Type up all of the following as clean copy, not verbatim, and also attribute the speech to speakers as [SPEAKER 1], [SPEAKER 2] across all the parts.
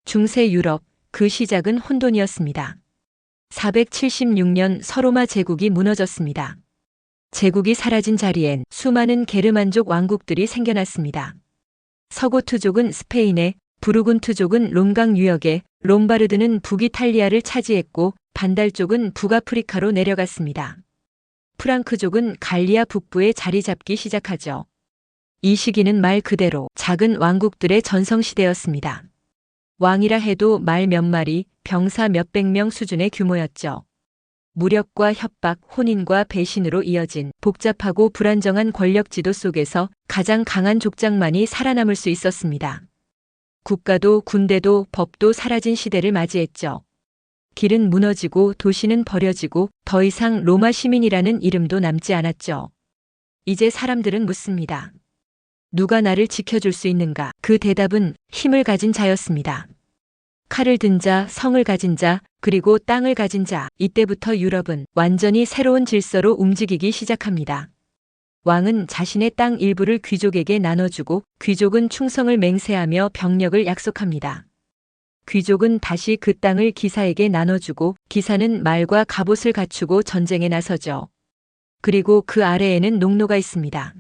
[SPEAKER 1] 중세 유럽, 그 시작은 혼돈이었습니다. 476년 서로마 제국이 무너졌습니다. 제국이 사라진 자리엔 수많은 게르만족 왕국들이 생겨났습니다. 서고트족은 스페인에, 부르군트족은 롬강 유역에, 롬바르드는 북이탈리아를 차지했고 반달족은 북아프리카로 내려갔습니다. 프랑크족은 갈리아 북부에 자리 잡기 시작하죠. 이 시기는 말 그대로 작은 왕국들의 전성시대였습니다. 왕이라 해도 말 몇 마리, 병사 몇백 명 수준의 규모였죠. 무력과 협박, 혼인과 배신으로 이어진 복잡하고 불안정한 권력 지도 속에서 가장 강한 족장만이 살아남을 수 있었습니다. 국가도 군대도 법도 사라진 시대를 맞이했죠. 길은 무너지고 도시는 버려지고 더 이상 로마 시민이라는 이름도 남지 않았죠. 이제 사람들은 묻습니다. 누가 나를 지켜줄 수 있는가? 그 대답은 힘을 가진 자였습니다. 칼을 든 자, 성을 가진 자, 그리고 땅을 가진 자. 이때부터 유럽은 완전히 새로운 질서로 움직이기 시작합니다. 왕은 자신의 땅 일부를 귀족에게 나눠주고 귀족은 충성을 맹세하며 병력을 약속합니다. 귀족은 다시 그 땅을 기사에게 나눠주고 기사는 말과 갑옷을 갖추고 전쟁에 나서죠. 그리고 그 아래에는 농노가 있습니다.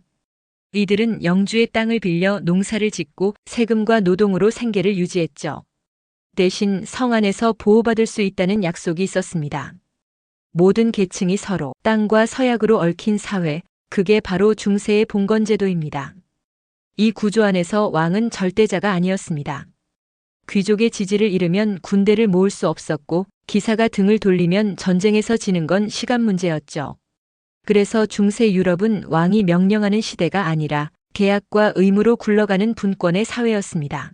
[SPEAKER 1] 이들은 영주의 땅을 빌려 농사를 짓고 세금과 노동으로 생계를 유지했죠. 대신 성 안에서 보호받을 수 있다는 약속이 있었습니다. 모든 계층이 서로 땅과 서약으로 얽힌 사회, 그게 바로 중세의 봉건제도입니다. 이 구조 안에서 왕은 절대자가 아니었습니다. 귀족의 지지를 잃으면 군대를 모을 수 없었고 기사가 등을 돌리면 전쟁에서 지는 건 시간 문제였죠. 그래서 중세 유럽은 왕이 명령하는 시대가 아니라 계약과 의무로 굴러가는 분권의 사회였습니다.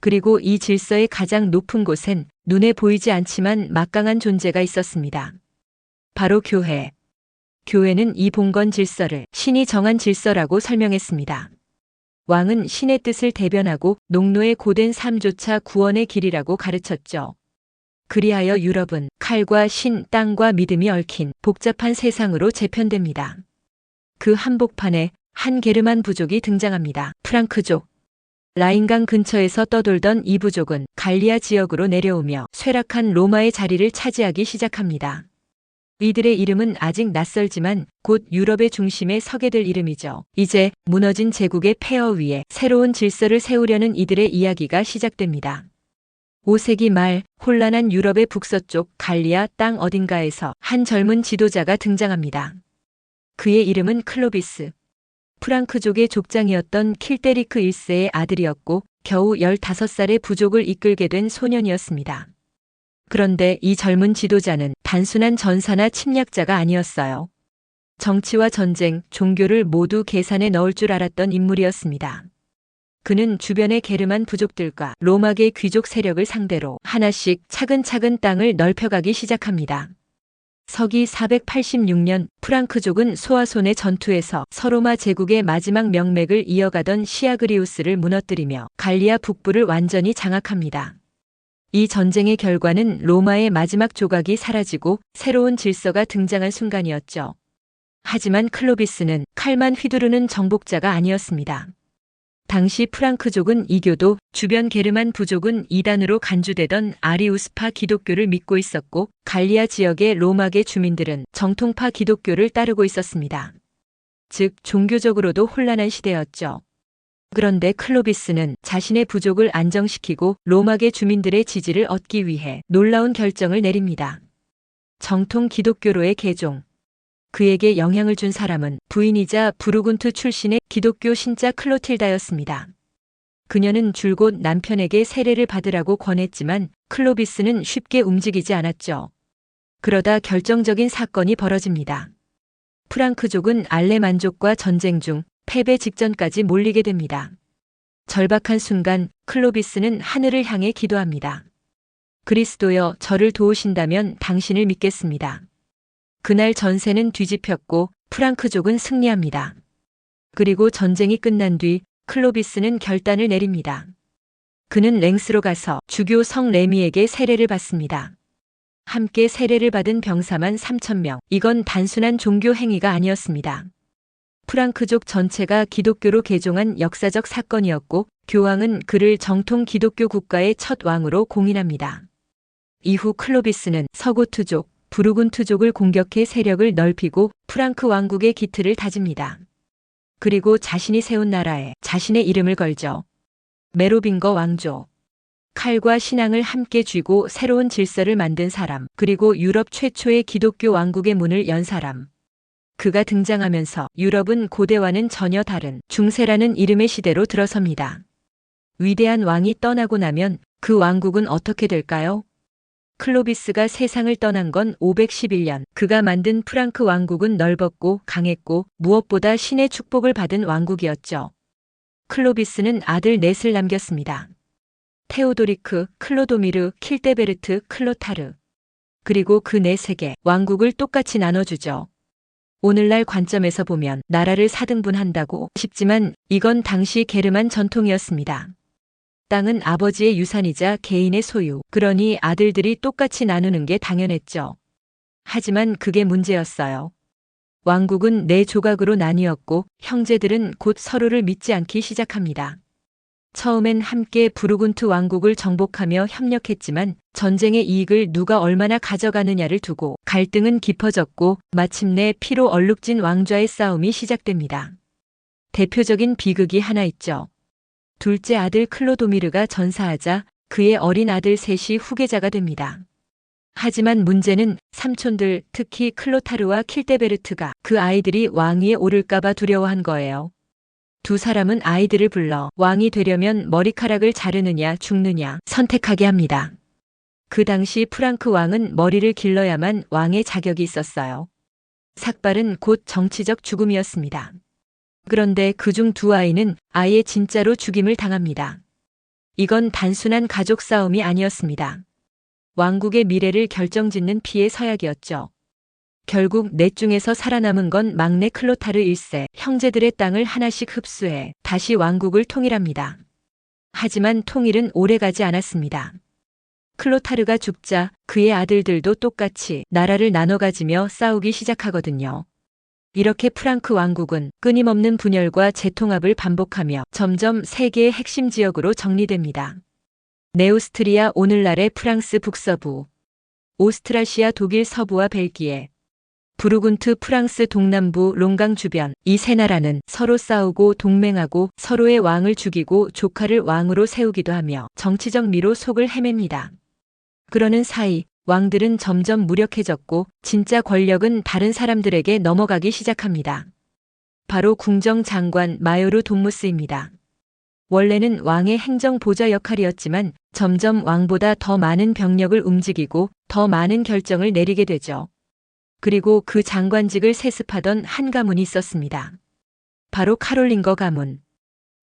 [SPEAKER 1] 그리고 이 질서의 가장 높은 곳엔 눈에 보이지 않지만 막강한 존재가 있었습니다. 바로 교회. 교회는 이 봉건 질서를 신이 정한 질서라고 설명했습니다. 왕은 신의 뜻을 대변하고 농노의 고된 삶조차 구원의 길이라고 가르쳤죠. 그리하여 유럽은 칼과 신, 땅과 믿음이 얽힌 복잡한 세상으로 재편됩니다. 그 한복판에 한 게르만 부족이 등장합니다. 프랑크족. 라인강 근처에서 떠돌던 이 부족은 갈리아 지역으로 내려오며 쇠락한 로마의 자리를 차지하기 시작합니다. 이들의 이름은 아직 낯설지만 곧 유럽의 중심에 서게 될 이름이죠. 이제 무너진 제국의 폐허 위에 새로운 질서를 세우려는 이들의 이야기가 시작됩니다. 5세기 말 혼란한 유럽의 북서쪽 갈리아 땅 어딘가에서 한 젊은 지도자가 등장합니다. 그의 이름은 클로비스. 프랑크족의 족장이었던 킬데리크 1세의 아들이었고 겨우 15살의 부족을 이끌게 된 소년이었습니다. 그런데 이 젊은 지도자는 단순한 전사나 침략자가 아니었어요. 정치와 전쟁, 종교를 모두 계산에 넣을 줄 알았던 인물이었습니다. 그는 주변의 게르만 부족들과 로마계 귀족 세력을 상대로 하나씩 차근차근 땅을 넓혀가기 시작합니다. 서기 486년 프랑크족은 소아손의 전투에서 서로마 제국의 마지막 명맥을 이어가던 시아그리우스를 무너뜨리며 갈리아 북부를 완전히 장악합니다. 이 전쟁의 결과는 로마의 마지막 조각이 사라지고 새로운 질서가 등장한 순간이었죠. 하지만 클로비스는 칼만 휘두르는 정복자가 아니었습니다. 당시 프랑크족은 이교도, 주변 게르만 부족은 이단으로 간주되던 아리우스파 기독교를 믿고 있었고 갈리아 지역의 로마계 주민들은 정통파 기독교를 따르고 있었습니다. 즉 종교적으로도 혼란한 시대였죠. 그런데 클로비스는 자신의 부족을 안정시키고 로마계 주민들의 지지를 얻기 위해 놀라운 결정을 내립니다. 정통 기독교로의 개종. 그에게 영향을 준 사람은 부인이자 부르군트 출신의 기독교 신자 클로틸다였습니다. 그녀는 줄곧 남편에게 세례를 받으라고 권했지만 클로비스는 쉽게 움직이지 않았죠. 그러다 결정적인 사건이 벌어집니다. 프랑크족은 알레만족과 전쟁 중 패배 직전까지 몰리게 됩니다. 절박한 순간 클로비스는 하늘을 향해 기도합니다. 그리스도여, 저를 도우신다면 당신을 믿겠습니다. 그날 전세는 뒤집혔고 프랑크족은 승리합니다. 그리고 전쟁이 끝난 뒤 클로비스는 결단을 내립니다. 그는 랭스로 가서 주교 성 레미에게 세례를 받습니다. 함께 세례를 받은 병사만 3,000명. 이건 단순한 종교 행위가 아니었습니다. 프랑크족 전체가 기독교로 개종한 역사적 사건이었고 교황은 그를 정통 기독교 국가의 첫 왕으로 공인합니다. 이후 클로비스는 서고투족, 부르군투족을 공격해 세력을 넓히고 프랑크 왕국의 기틀을 다집니다. 그리고 자신이 세운 나라에 자신의 이름을 걸죠. 메로빙거 왕조. 칼과 신앙을 함께 쥐고 새로운 질서를 만든 사람, 그리고 유럽 최초의 기독교 왕국의 문을 연 사람. 그가 등장하면서 유럽은 고대와는 전혀 다른 중세라는 이름의 시대로 들어섭니다. 위대한 왕이 떠나고 나면 그 왕국은 어떻게 될까요? 클로비스가 세상을 떠난 건 511년. 그가 만든 프랑크 왕국은 넓었고 강했고 무엇보다 신의 축복을 받은 왕국이었죠. 클로비스는 아들 넷을 남겼습니다. 테오도리크, 클로도미르, 킬데베르트, 클로타르. 그리고 그 넷에게 왕국을 똑같이 나눠주죠. 오늘날 관점에서 보면 나라를 4등분한다고 싶지만 이건 당시 게르만 전통이었습니다. 땅은 아버지의 유산이자 개인의 소유, 그러니 아들들이 똑같이 나누는 게 당연했죠. 하지만 그게 문제였어요. 왕국은 4조각으로 나뉘었고 형제들은 곧 서로를 믿지 않기 시작합니다. 처음엔 함께 부르군트 왕국을 정복하며 협력했지만 전쟁의 이익을 누가 얼마나 가져가느냐를 두고 갈등은 깊어졌고 마침내 피로 얼룩진 왕좌의 싸움이 시작됩니다. 대표적인 비극이 하나 있죠. 둘째 아들 클로도미르가 전사하자 그의 어린 아들 셋이 후계자가 됩니다. 하지만 문제는 삼촌들, 특히 클로타르와 킬데베르트가 그 아이들이 왕위에 오를까봐 두려워한 거예요. 두 사람은 아이들을 불러 왕이 되려면 머리카락을 자르느냐 죽느냐 선택하게 합니다. 그 당시 프랑크 왕은 머리를 길러야만 왕의 자격이 있었어요. 삭발은 곧 정치적 죽음이었습니다. 그런데 그중 두 아이는 아예 진짜로 죽임을 당합니다. 이건 단순한 가족 싸움이 아니었습니다. 왕국의 미래를 결정짓는 피의 서약이었죠. 결국 넷 중에서 살아남은 건 막내 클로타르 1세, 형제들의 땅을 하나씩 흡수해 다시 왕국을 통일합니다. 하지만 통일은 오래가지 않았습니다. 클로타르가 죽자 그의 아들들도 똑같이 나라를 나눠 가지며 싸우기 시작하거든요. 이렇게 프랑크 왕국은 끊임없는 분열과 재통합을 반복하며 점점 세계의 핵심 지역으로 정리됩니다. 네오스트리아, 오늘날의 프랑스 북서부, 오스트라시아, 독일 서부와 벨기에, 부르군트, 프랑스 동남부, 롱강 주변, 이 세 나라는 서로 싸우고 동맹하고 서로의 왕을 죽이고 조카를 왕으로 세우기도 하며 정치적 미로 속을 헤맵니다. 그러는 사이 왕들은 점점 무력해졌고 진짜 권력은 다른 사람들에게 넘어가기 시작합니다. 바로 궁정장관 마요르 동무스입니다. 원래는 왕의 행정보좌 역할이었지만 점점 왕보다 더 많은 병력을 움직이고 더 많은 결정을 내리게 되죠. 그리고 그 장관직을 세습하던 한 가문이 있었습니다. 바로 카롤링거 가문.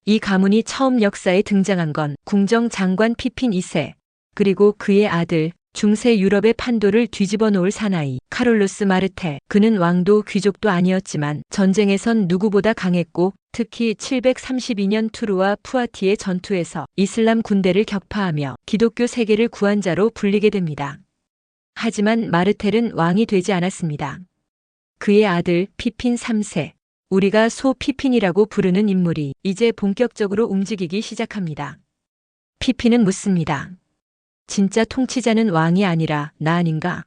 [SPEAKER 1] 이 가문이 처음 역사에 등장한 건 궁정장관 피핀 2세, 그리고 그의 아들, 중세 유럽의 판도를 뒤집어 놓을 사나이 카롤루스 마르텔. 그는 왕도 귀족도 아니었지만 전쟁에선 누구보다 강했고 특히 732년 투르와 푸아티의 전투에서 이슬람 군대를 격파하며 기독교 세계를 구한 자로 불리게 됩니다. 하지만 마르텔은 왕이 되지 않았습니다. 그의 아들 피핀 3세, 우리가 소 피핀이라고 부르는 인물이 이제 본격적으로 움직이기 시작합니다. 피핀은 묻습니다. 진짜 통치자는 왕이 아니라 나 아닌가?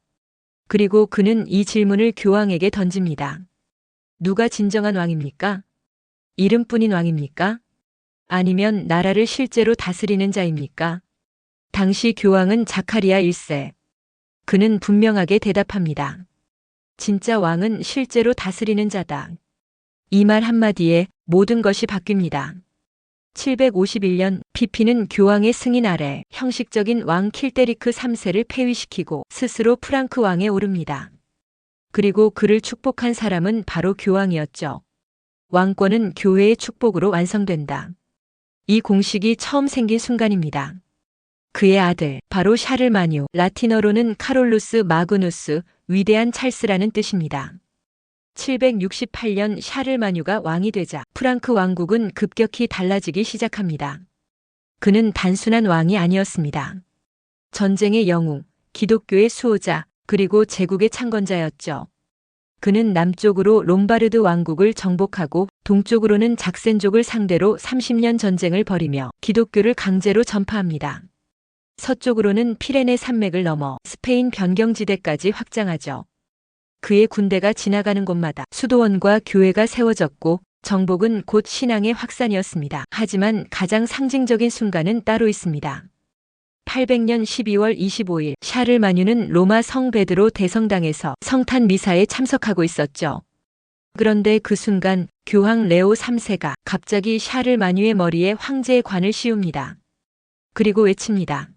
[SPEAKER 1] 그리고 그는 이 질문을 교황에게 던집니다. 누가 진정한 왕입니까? 이름뿐인 왕입니까? 아니면 나라를 실제로 다스리는 자입니까? 당시 교황은 자카리아 1세. 그는 분명하게 대답합니다. 진짜 왕은 실제로 다스리는 자다. 이 말 한마디에 모든 것이 바뀝니다. 751년 피피는 교황의 승인 아래 형식적인 왕 킬데리크 3세를 폐위시키고 스스로 프랑크 왕에 오릅니다. 그리고 그를 축복한 사람은 바로 교황이었죠. 왕권은 교회의 축복으로 완성된다. 이 공식이 처음 생긴 순간입니다. 그의 아들, 바로 샤를마뉴, 라틴어로는 카롤루스 마그누스, 위대한 찰스라는 뜻입니다. 768년 샤를마뉴가 왕이 되자 프랑크 왕국은 급격히 달라지기 시작합니다. 그는 단순한 왕이 아니었습니다. 전쟁의 영웅, 기독교의 수호자, 그리고 제국의 창건자였죠. 그는 남쪽으로 롬바르드 왕국을 정복하고 동쪽으로는 작센족을 상대로 30년 전쟁을 벌이며 기독교를 강제로 전파합니다. 서쪽으로는 피레네 산맥을 넘어 스페인 변경지대까지 확장하죠. 그의 군대가 지나가는 곳마다 수도원과 교회가 세워졌고 정복은 곧 신앙의 확산이었습니다. 하지만 가장 상징적인 순간은 따로 있습니다. 800년 12월 25일 샤를마뉴는 로마 성 베드로 대성당에서 성탄 미사에 참석하고 있었죠. 그런데 그 순간 교황 레오 3세가 갑자기 샤를마뉴의 머리에 황제의 관을 씌웁니다. 그리고 외칩니다.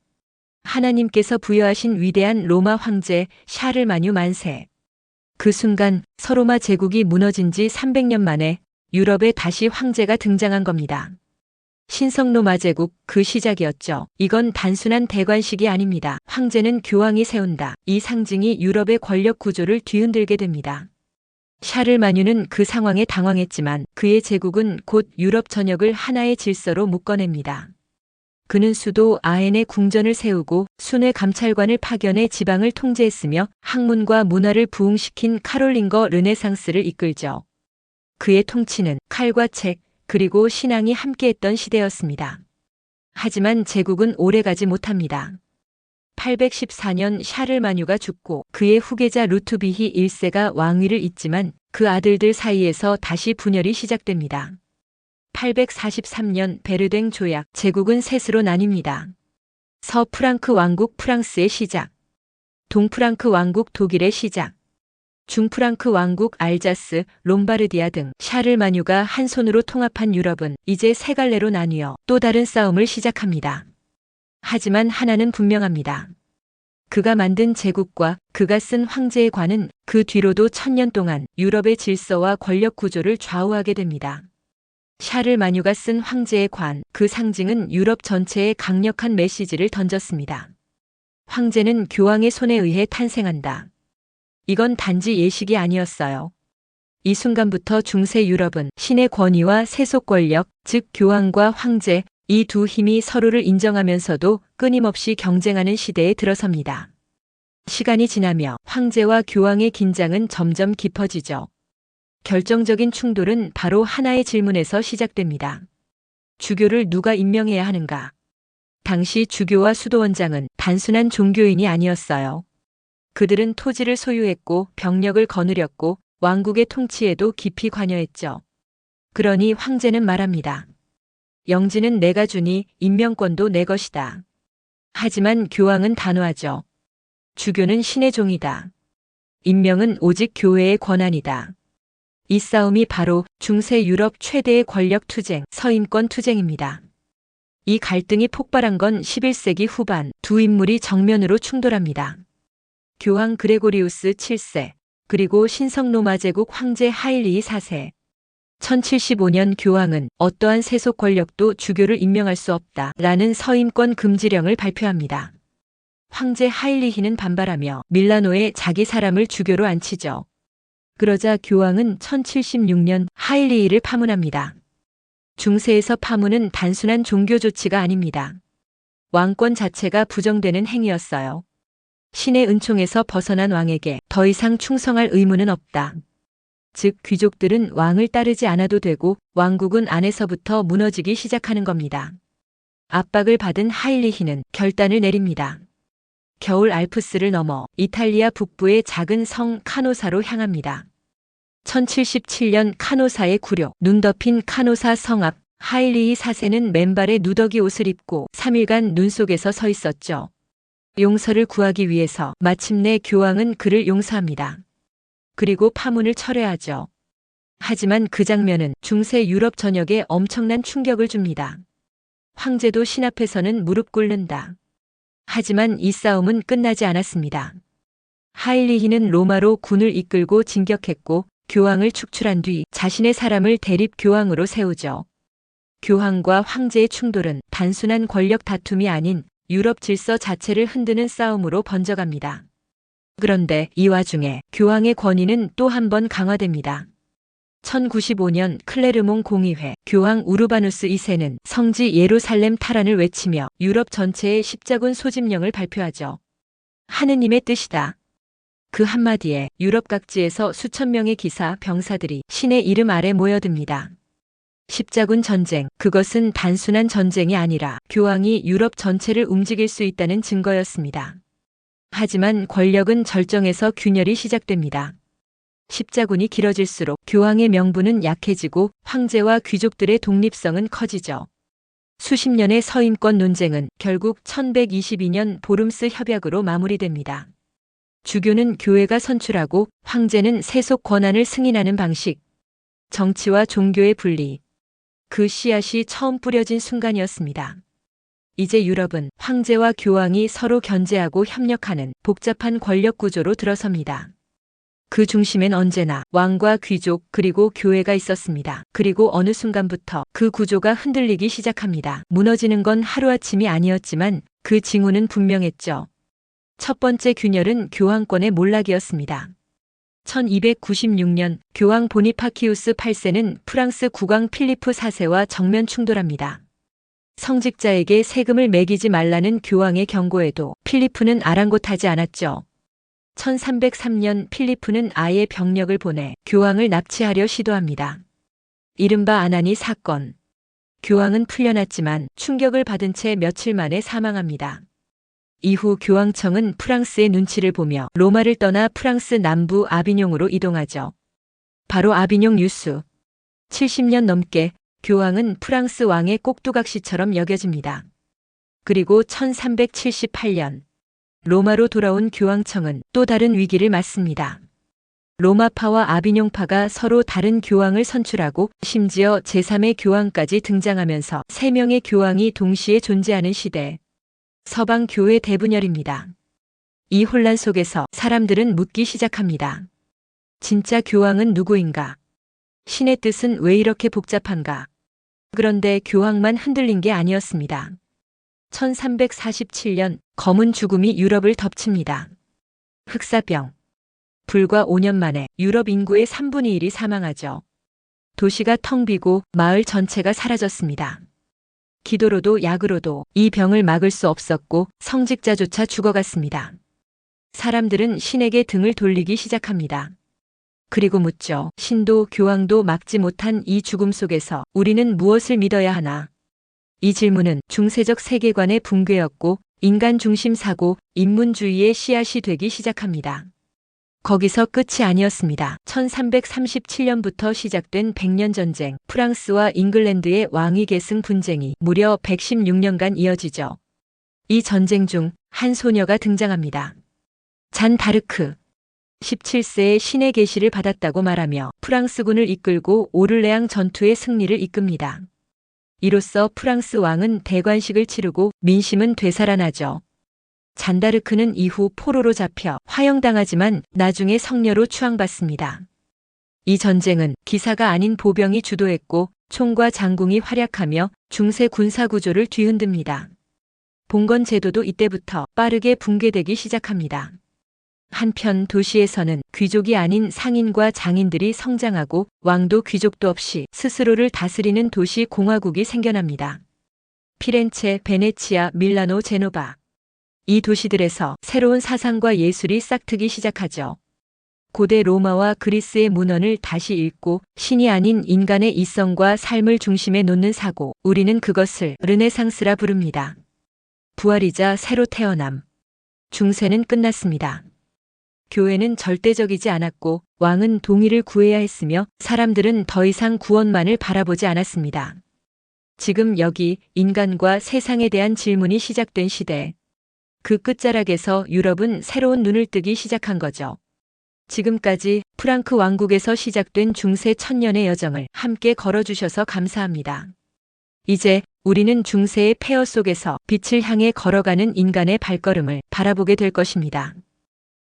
[SPEAKER 1] 하나님께서 부여하신 위대한 로마 황제 샤를마뉴 만세. 그 순간 서로마 제국이 무너진 지 300년 만에 유럽에 다시 황제가 등장한 겁니다. 신성로마 제국 그 시작이었죠. 이건 단순한 대관식이 아닙니다. 황제는 교황이 세운다. 이 상징이 유럽의 권력 구조를 뒤흔들게 됩니다. 샤를마뉴는 그 상황에 당황했지만 그의 제국은 곧 유럽 전역을 하나의 질서로 묶어냅니다. 그는 수도 아엔에 궁전을 세우고 순회 감찰관을 파견해 지방을 통제했으며 학문과 문화를 부흥시킨 카롤링거 르네상스를 이끌죠. 그의 통치는 칼과 책, 그리고 신앙이 함께했던 시대였습니다. 하지만 제국은 오래가지 못합니다. 814년 샤를마뉴가 죽고 그의 후계자 루투비히 1세가 왕위를 잇지만 그 아들들 사이에서 다시 분열이 시작됩니다. 843년 베르댕 조약, 제국은 셋으로 나뉩니다. 서프랑크 왕국 프랑스의 시작, 동프랑크 왕국 독일의 시작, 중프랑크 왕국 알자스, 롬바르디아 등 샤를마뉴가 한 손으로 통합한 유럽은 이제 세 갈래로 나뉘어 또 다른 싸움을 시작합니다. 하지만 하나는 분명합니다. 그가 만든 제국과 그가 쓴 황제의 관은 그 뒤로도 1000년 동안 유럽의 질서와 권력 구조를 좌우하게 됩니다. 샤를마뉴가 쓴 황제의 관, 그 상징은 유럽 전체에 강력한 메시지를 던졌습니다. 황제는 교황의 손에 의해 탄생한다. 이건 단지 예식이 아니었어요. 이 순간부터 중세 유럽은 신의 권위와 세속 권력, 즉 교황과 황제, 이 두 힘이 서로를 인정하면서도 끊임없이 경쟁하는 시대에 들어섭니다. 시간이 지나며 황제와 교황의 긴장은 점점 깊어지죠. 결정적인 충돌은 바로 하나의 질문에서 시작됩니다. 주교를 누가 임명해야 하는가? 당시 주교와 수도원장은 단순한 종교인이 아니었어요. 그들은 토지를 소유했고 병력을 거느렸고 왕국의 통치에도 깊이 관여했죠. 그러니 황제는 말합니다. 영지는 내가 주니 임명권도 내 것이다. 하지만 교황은 단호하죠. 주교는 신의 종이다. 임명은 오직 교회의 권한이다. 이 싸움이 바로 중세 유럽 최대의 권력 투쟁, 서임권 투쟁입니다. 이 갈등이 폭발한 건 11세기 후반 두 인물이 정면으로 충돌합니다. 교황 그레고리우스 7세, 그리고 신성로마 제국 황제 하일리히 4세. 1075년 교황은 어떠한 세속 권력도 주교를 임명할 수 없다 라는 서임권 금지령을 발표합니다. 황제 하일리히는 반발하며 밀라노에 자기 사람을 주교로 앉히죠. 그러자 교황은 1076년 하일리히를 파문합니다. 중세에서 파문은 단순한 종교 조치가 아닙니다. 왕권 자체가 부정되는 행위였어요. 신의 은총에서 벗어난 왕에게 더 이상 충성할 의무는 없다. 즉 귀족들은 왕을 따르지 않아도 되고 왕국은 안에서부터 무너지기 시작하는 겁니다. 압박을 받은 하일리히는 결단을 내립니다. 겨울 알프스를 넘어 이탈리아 북부의 작은 성 카노사로 향합니다. 1077년 카노사의 굴욕, 눈 덮인 카노사 성 앞, 하일리히 4세는 맨발에 누더기 옷을 입고 3일간 눈 속에서 서 있었죠. 용서를 구하기 위해서 마침내 교황은 그를 용서합니다. 그리고 파문을 철회하죠. 하지만 그 장면은 중세 유럽 전역에 엄청난 충격을 줍니다. 황제도 신 앞에서는 무릎 꿇는다. 하지만 이 싸움은 끝나지 않았습니다. 하일리히는 로마로 군을 이끌고 진격했고 교황을 축출한 뒤 자신의 사람을 대립 교황으로 세우죠. 교황과 황제의 충돌은 단순한 권력 다툼이 아닌 유럽 질서 자체를 흔드는 싸움으로 번져갑니다. 그런데 이 와중에 교황의 권위는 또 한 번 강화됩니다. 1095년 클레르몽 공의회 교황 우르바누스 2세는 성지 예루살렘 탈환을 외치며 유럽 전체에 십자군 소집령을 발표하죠. 하느님의 뜻이다. 그 한마디에 유럽 각지에서 수천 명의 기사, 병사들이 신의 이름 아래 모여듭니다. 십자군 전쟁, 그것은 단순한 전쟁이 아니라 교황이 유럽 전체를 움직일 수 있다는 증거였습니다. 하지만 권력은 절정에서 균열이 시작됩니다. 십자군이 길어질수록 교황의 명분은 약해지고 황제와 귀족들의 독립성은 커지죠. 수십 년의 서임권 논쟁은 결국 1122년 보름스 협약으로 마무리됩니다. 주교는 교회가 선출하고 황제는 세속 권한을 승인하는 방식, 정치와 종교의 분리, 그 씨앗이 처음 뿌려진 순간이었습니다. 이제 유럽은 황제와 교황이 서로 견제하고 협력하는 복잡한 권력 구조로 들어섭니다. 그 중심엔 언제나 왕과 귀족 그리고 교회가 있었습니다. 그리고 어느 순간부터 그 구조가 흔들리기 시작합니다. 무너지는 건 하루아침이 아니었지만 그 징후는 분명했죠. 첫 번째 균열은 교황권의 몰락이었습니다. 1296년 교황 보니파키우스 8세는 프랑스 국왕 필리프 4세와 정면 충돌합니다. 성직자에게 세금을 매기지 말라는 교황의 경고에도 필리프는 아랑곳하지 않았죠. 1303년 필리프는 아예 병력을 보내 교황을 납치하려 시도합니다. 이른바 아나니 사건. 교황은 풀려났지만 충격을 받은 채 며칠 만에 사망합니다. 이후 교황청은 프랑스의 눈치를 보며 로마를 떠나 프랑스 남부 아비뇽으로 이동하죠. 바로 아비뇽 유수. 70년 넘게 교황은 프랑스 왕의 꼭두각시처럼 여겨집니다. 그리고 1378년 로마로 돌아온 교황청은 또 다른 위기를 맞습니다. 로마파와 아비뇽파가 서로 다른 교황을 선출하고 심지어 제3의 교황까지 등장하면서 3명의 교황이 동시에 존재하는 시대. 서방 교회 대분열입니다. 이 혼란 속에서 사람들은 묻기 시작합니다. 진짜 교황은 누구인가? 신의 뜻은 왜 이렇게 복잡한가? 그런데 교황만 흔들린 게 아니었습니다. 1347년 검은 죽음이 유럽을 덮칩니다. 흑사병. 불과 5년 만에 유럽 인구의 3분의 1이 사망하죠. 도시가 텅 비고 마을 전체가 사라졌습니다. 기도로도 약으로도 이 병을 막을 수 없었고 성직자조차 죽어갔습니다. 사람들은 신에게 등을 돌리기 시작합니다. 그리고 묻죠. 신도 교황도 막지 못한 이 죽음 속에서 우리는 무엇을 믿어야 하나? 이 질문은 중세적 세계관의 붕괴였고 인간 중심 사고, 인문주의의 씨앗이 되기 시작합니다. 거기서 끝이 아니었습니다. 1337년부터 시작된 100년 전쟁, 프랑스와 잉글랜드의 왕위 계승 분쟁이 무려 116년간 이어지죠. 이 전쟁 중 한 소녀가 등장합니다. 잔 다르크. 17세에 신의 계시를 받았다고 말하며 프랑스군을 이끌고 오를레앙 전투의 승리를 이끕니다. 이로써 프랑스 왕은 대관식을 치르고 민심은 되살아나죠. 잔다르크는 이후 포로로 잡혀 화형당하지만 나중에 성녀로 추앙받습니다. 이 전쟁은 기사가 아닌 보병이 주도했고 총과 장궁이 활약하며 중세 군사 구조를 뒤흔듭니다. 봉건 제도도 이때부터 빠르게 붕괴되기 시작합니다. 한편 도시에서는 귀족이 아닌 상인과 장인들이 성장하고 왕도 귀족도 없이 스스로를 다스리는 도시 공화국이 생겨납니다. 피렌체, 베네치아, 밀라노, 제노바. 이 도시들에서 새로운 사상과 예술이 싹트기 시작하죠. 고대 로마와 그리스의 문헌을 다시 읽고 신이 아닌 인간의 이성과 삶을 중심에 놓는 사고, 우리는 그것을 르네상스라 부릅니다. 부활이자 새로 태어남. 중세는 끝났습니다. 교회는 절대적이지 않았고 왕은 동의를 구해야 했으며 사람들은 더 이상 구원만을 바라보지 않았습니다. 지금 여기 인간과 세상에 대한 질문이 시작된 시대. 그 끝자락에서 유럽은 새로운 눈을 뜨기 시작한 거죠. 지금까지 프랑크 왕국에서 시작된 중세 천년의 여정을 함께 걸어주셔서 감사합니다. 이제 우리는 중세의 폐허 속에서 빛을 향해 걸어가는 인간의 발걸음을 바라보게 될 것입니다.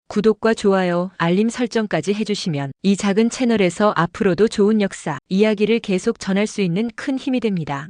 [SPEAKER 1] 구독과 좋아요, 알림 설정까지 해주시면 이 작은 채널에서 앞으로도 좋은 역사, 이야기를 계속 전할 수 있는 큰 힘이 됩니다.